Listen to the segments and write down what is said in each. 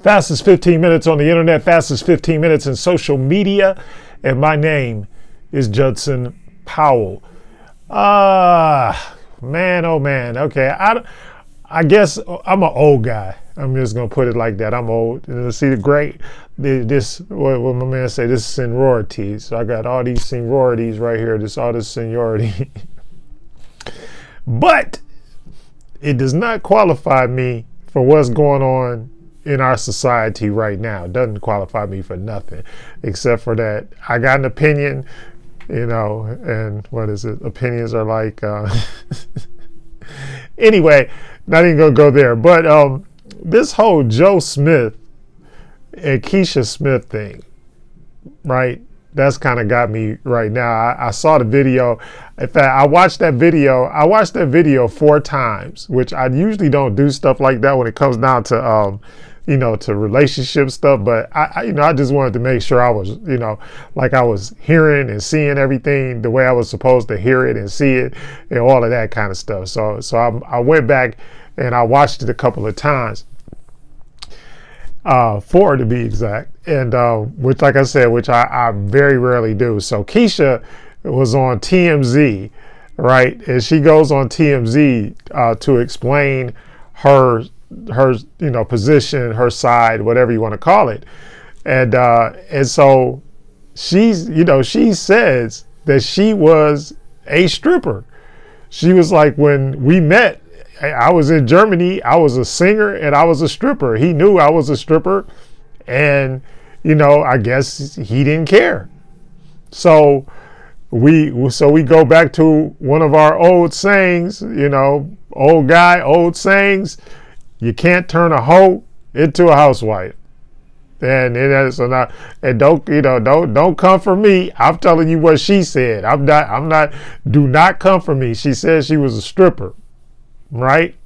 Fastest 15 minutes on the internet, fastest 15 minutes in social media. And my name is Judson Powell. Man, oh man. Okay, I guess I'm an old guy. I'm just gonna put it like that. I'm old. See what my man say, this is seniority. So I got all these seniorities right here, all this seniority. But it does not qualify me for what's going on in our society right now. It doesn't qualify me for nothing except for that I got an opinion, and what is it? Opinions are like, anyway, not even gonna go there. But this whole Joe Smith and Keisha Smith thing, right? That's kind of got me right now. I saw the video. In fact, I watched that video 4 times, which I usually don't do stuff like that when it comes down to, to relationship stuff. But I just wanted to make sure I was, like I was hearing and seeing everything the way I was supposed to hear it and see it and all of that kind of stuff. So I went back and I watched it a couple of times. 4 to be exact, and which, like I said, which I very rarely do. So Keisha was on TMZ, right? And she goes on TMZ to explain her position, her side, whatever you want to call it, and so she says that she was a stripper. She was like, when we met, I was in Germany, I was a singer and I was a stripper. He knew I was a stripper and, I guess he didn't care. So we go back to one of our old sayings, old sayings. You can't turn a hoe into a housewife. And don't come for me. I'm telling you what she said. Do not come for me. She said she was a stripper. Right?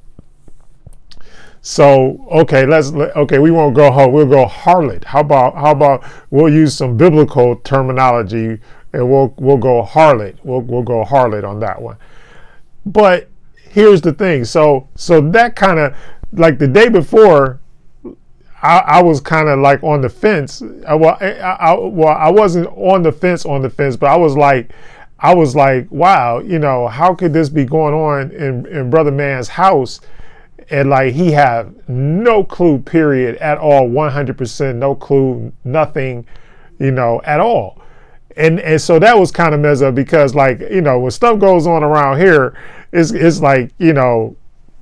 So, okay, we won't go hoe, we'll go harlot. How about we'll use some biblical terminology and we'll go harlot. We'll go harlot on that one. But here's the thing. So that kind of, like the day before, I was kind of like on the fence. I wasn't on the fence, but I was like, wow, how could this be going on in Brother Man's house? And like, he have no clue, period, at all, 100%, no clue, nothing, at all. And so that was kind of messed up because, like, when stuff goes on around here, it's like,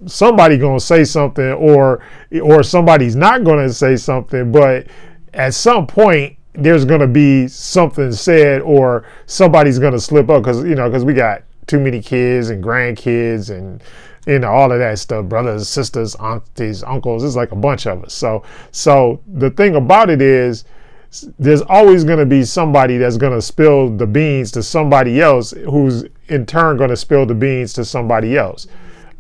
somebody gonna say something or somebody's not gonna say something, but at some point, there's going to be something said or somebody's going to slip up because we got too many kids and grandkids and, all of that stuff, brothers, sisters, aunties, uncles. It's like a bunch of us. So the thing about it is there's always going to be somebody that's going to spill the beans to somebody else who's in turn going to spill the beans to somebody else.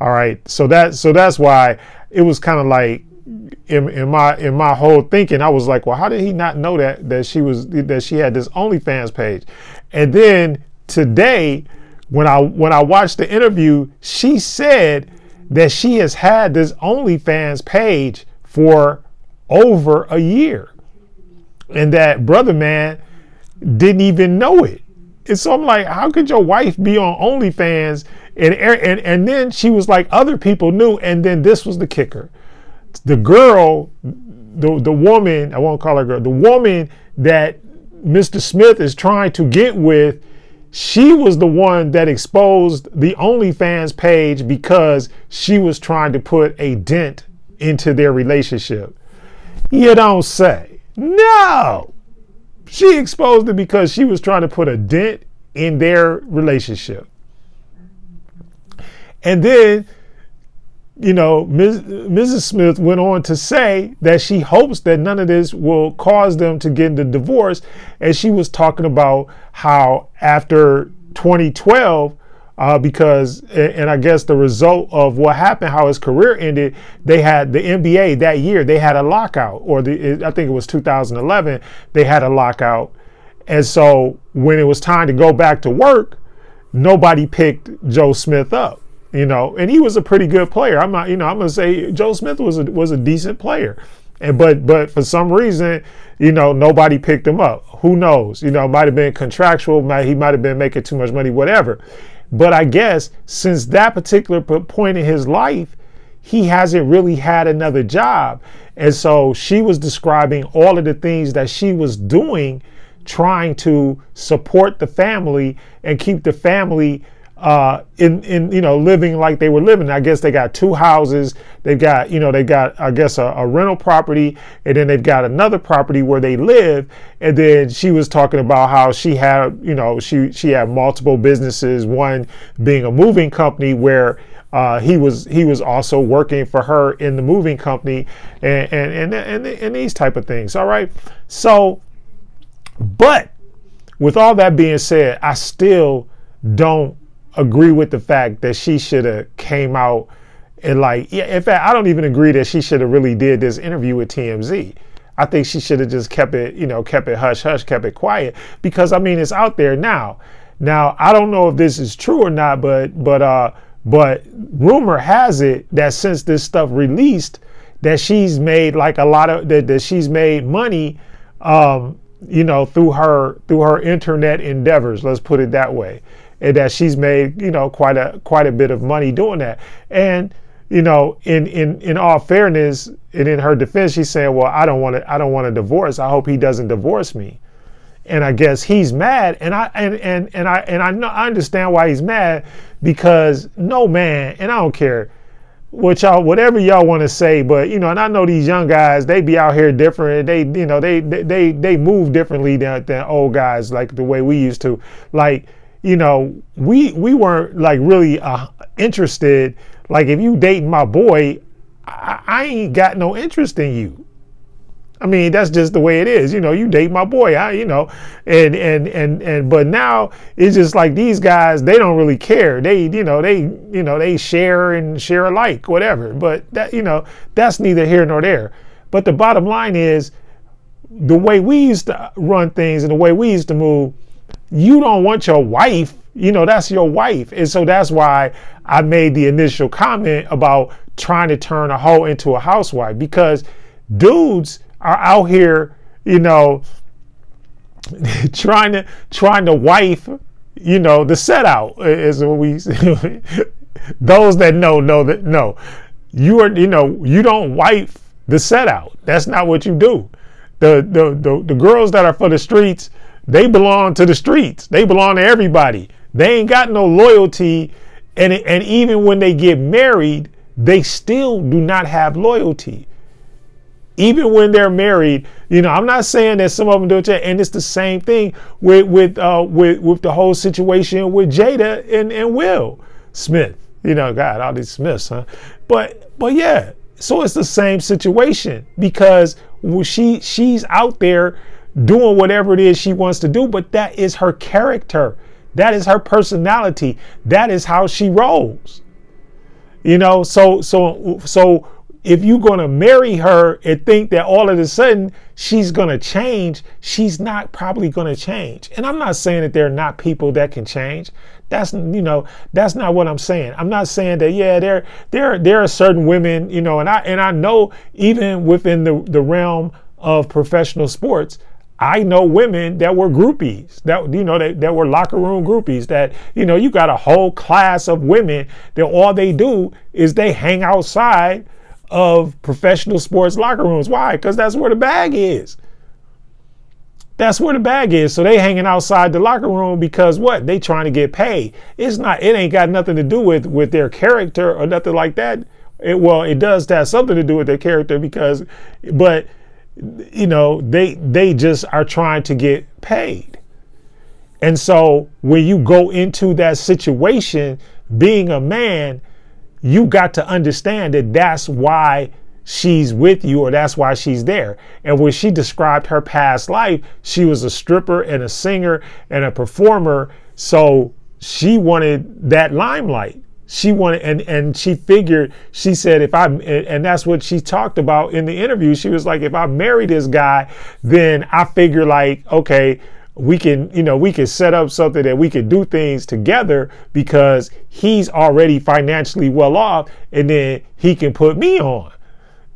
All right. So that's why it was kind of like, in my whole thinking, I was like, well, how did he not know that she had this OnlyFans page? And then today, when I watched the interview, she said that she has had this OnlyFans page for over a year, and that Brother Man didn't even know it. And so I'm like, how could your wife be on OnlyFans? And then she was like, other people knew, and then this was the kicker. The girl, the woman, I won't call her girl, the woman that Mr. Smith is trying to get with, she was the one that exposed the OnlyFans page because she was trying to put a dent into their relationship. You don't say. No. She exposed it because she was trying to put a dent in their relationship. And then, Mrs. Smith went on to say that she hopes that none of this will cause them to get into divorce. And she was talking about how after 2012, because I guess the result of what happened, how his career ended, they had the NBA that year, they had a lockout, I think it was 2011, they had a lockout. And so when it was time to go back to work, nobody picked Joe Smith up. And he was a pretty good player. I'm going to say Joe Smith was a decent player. And but for some reason, nobody picked him up. Who knows? It might have been contractual. He might have been making too much money, whatever. But I guess since that particular point in his life, he hasn't really had another job. And so she was describing all of the things that she was doing, trying to support the family and keep the family in living like they were living. I guess they got 2 houses. They've got I guess a rental property, and then they've got another property where they live. And then she was talking about how she had she had multiple businesses, one being a moving company where he was also working for her in the moving company, and these type of things. All right. So, but with all that being said, I still don't agree with the fact that she should have came out and in fact, I don't even agree that she should have really did this interview with TMZ. I think she should have just kept it hush hush, kept it quiet, because it's out there now. Now, I don't know if this is true or not, but rumor has it that since this stuff released, that she's made that she's made money, through her internet endeavors. Let's put it that way. And that she's made, quite a bit of money doing that. And, in all fairness, and in her defense, she's saying, well, I don't want a divorce. I hope he doesn't divorce me. And I guess he's mad. And I know, I understand why he's mad, because no man, and I don't care whatever y'all want to say, but and I know these young guys, they be out here different. They they move differently than old guys, like the way we used to. We weren't really interested. Like, if you dating my boy, I ain't got no interest in you. That's just the way it is. You date my boy, but now it's just like these guys, they don't really care. They share and share alike, whatever. But that, that's neither here nor there. But the bottom line is, the way we used to run things and the way we used to move, you don't want your wife, that's your wife. And so that's why I made the initial comment about trying to turn a hoe into a housewife, because dudes are out here, trying to wife, the set out is what we those that know you don't wife the set out. That's not what you do. The girls that are for the streets, they belong to the streets. They belong to everybody. They ain't got no loyalty. And even when they get married, they still do not have loyalty. Even when they're married, I'm not saying that some of them don't change. And it's the same thing with the whole situation with Jada and Will Smith. God, all these Smiths, huh? But yeah, so it's the same situation, because she's out there doing whatever it is she wants to do, but that is her character. That is her personality. That is how she rolls. So if you're going to marry her and think that all of a sudden she's going to change, she's not probably going to change. And I'm not saying that there are not people that can change. That's not what I'm saying. I'm not saying that, yeah, there are certain women, and I know even within the realm of professional sports, I know women that were groupies, that were locker room groupies, that, you got a whole class of women that all they do is they hang outside of professional sports locker rooms. Why? Because that's where the bag is. That's where the bag is. So they hanging outside the locker room because what? They trying to get paid. It ain't got nothing to do with their character or nothing like that. It does have something to do with their character, but they just are trying to get paid. And so when you go into that situation, being a man, you got to understand that that's why she's with you, or that's why she's there. And when she described her past life, she was a stripper and a singer and a performer. So she wanted that limelight. She wanted, and she figured, she said, and that's what she talked about in the interview. She was like, if I marry this guy, then I figure like, okay, we can set up something that we can do things together, because he's already financially well off, and then he can put me on.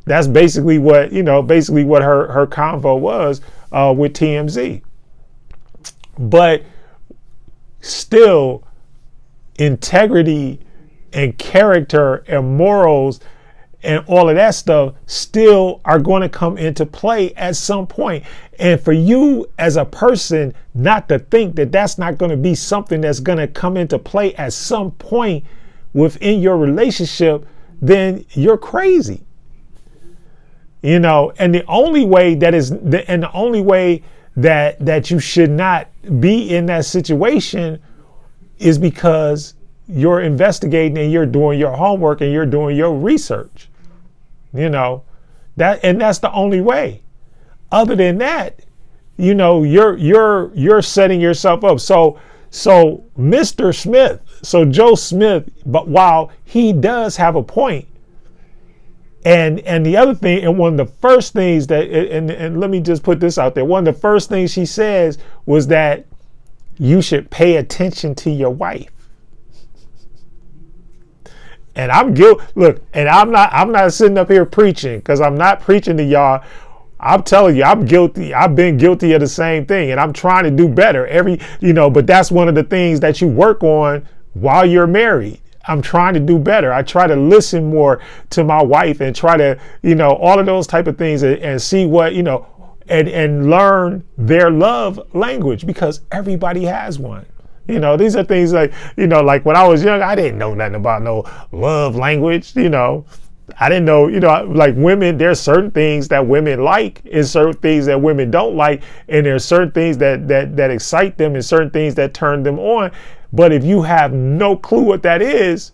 That's basically what, her convo was with TMZ. But still, integrity and character and morals and all of that stuff still are going to come into play at some point. And for you as a person not to think that that's not going to be something that's going to come into play at some point within your relationship, then you're crazy. And the only way that you should not be in that situation is because you're investigating and you're doing your homework and you're doing your research. That's the only way. Other than that, you're setting yourself up. So Mr. Smith, so Joe Smith, but while he does have a point, and the other thing, and one of the first things that, and let me just put this out there, one of the first things she says was that you should pay attention to your wife. And I'm guilty. Look, and I'm not sitting up here preaching, because I'm not preaching to y'all. I'm telling you, I'm guilty. I've been guilty of the same thing, and I'm trying to do better but that's one of the things that you work on while you're married. I'm trying to do better. I try to listen more to my wife and try to, all of those type of things and see what, and learn their love language, because everybody has one. These are things like, like when I was young, I didn't know nothing about no love language. I didn't know, like women, there's certain things that women like and certain things that women don't like. And there's certain things that excite them and certain things that turn them on. But if you have no clue what that is,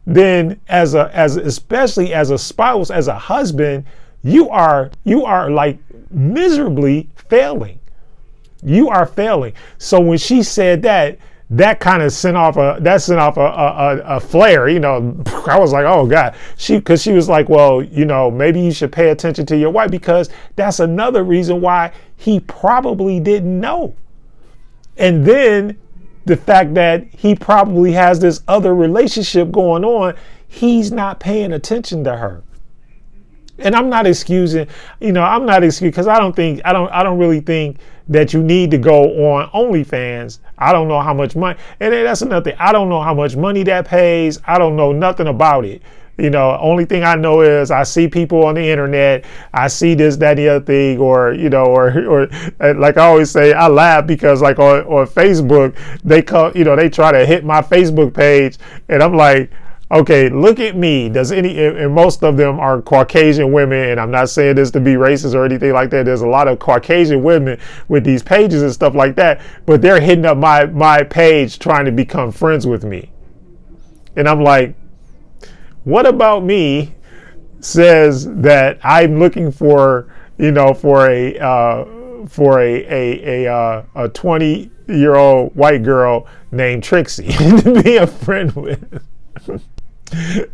then especially as a spouse, as a husband, you are like miserably failing. You are failing. So when she said that kind of sent off a flare, I was like, oh God, because she was like, well, maybe you should pay attention to your wife, because that's another reason why he probably didn't know. And then the fact that he probably has this other relationship going on, he's not paying attention to her. And I'm not excusing, because I don't really think that you need to go on OnlyFans. I don't know how much money, and that's another thing. I don't know how much money that pays. I don't know nothing about it. Only thing I know is I see people on the internet. I see this, that, the other thing, or like I always say, I laugh because like on Facebook, they try to hit my Facebook page, and I'm like, okay, look at me. And most of them are Caucasian women, and I'm not saying this to be racist or anything like that. There's a lot of Caucasian women with these pages and stuff like that, but they're hitting up my page trying to become friends with me. And I'm like, what about me says that I'm looking for a 20-year-old white girl named Trixie to be a friend with?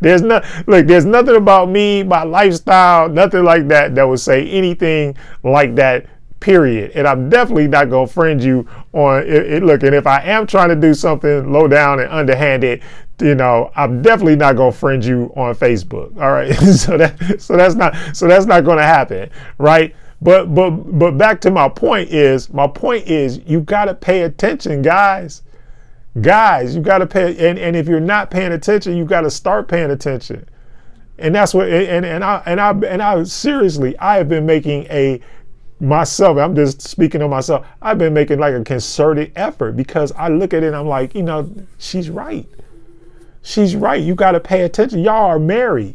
There's nothing about me, my lifestyle, nothing like that would say anything like that, period. And I'm definitely not going to friend you on it. Look, and if I am trying to do something low down and underhanded, I'm definitely not going to friend you on Facebook. All right. so that's not going to happen. Right. But back to my point is you got to pay attention, guys. Guys, you got to pay, and if you're not paying attention, you got to start paying attention. And that's what, and I seriously, I have been making myself, I'm just speaking of myself, I've been making like a concerted effort, because I look at it and I'm like, she's right. She's right. You got to pay attention. Y'all are married.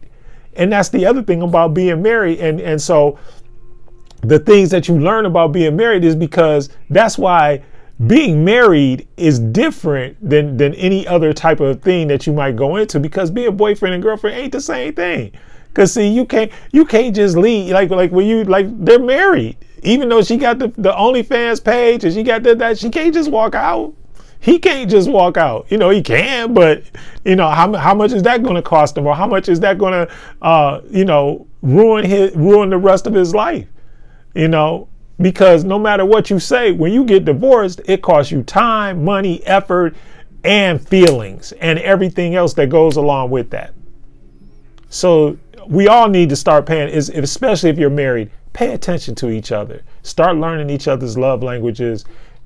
And that's the other thing about being married. And so the things that you learn about being married is because that's why being married is different than any other type of thing that you might go into, because being boyfriend and girlfriend ain't the same thing. Cause see, you can't just leave like when you they're married. Even though she got the OnlyFans page and she got that, she can't just walk out. He can't just walk out. He can, but how much is that going to cost him, or how much is that going to ruin the rest of his life? Because no matter what you say, when you get divorced, it costs you time, money, effort, and feelings, and everything else that goes along with that. So we all need to start paying, especially if you're married, pay attention to each other. Start learning each other's love languages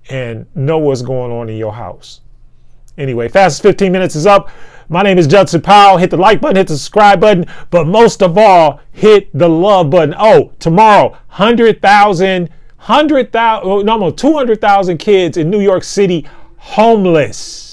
and know what's going on in your house. Anyway, fastest 15 minutes is up. My name is Judson Powell. Hit the like button, hit the subscribe button, but most of all, hit the love button. Oh, tomorrow, 200,000 kids in New York City homeless.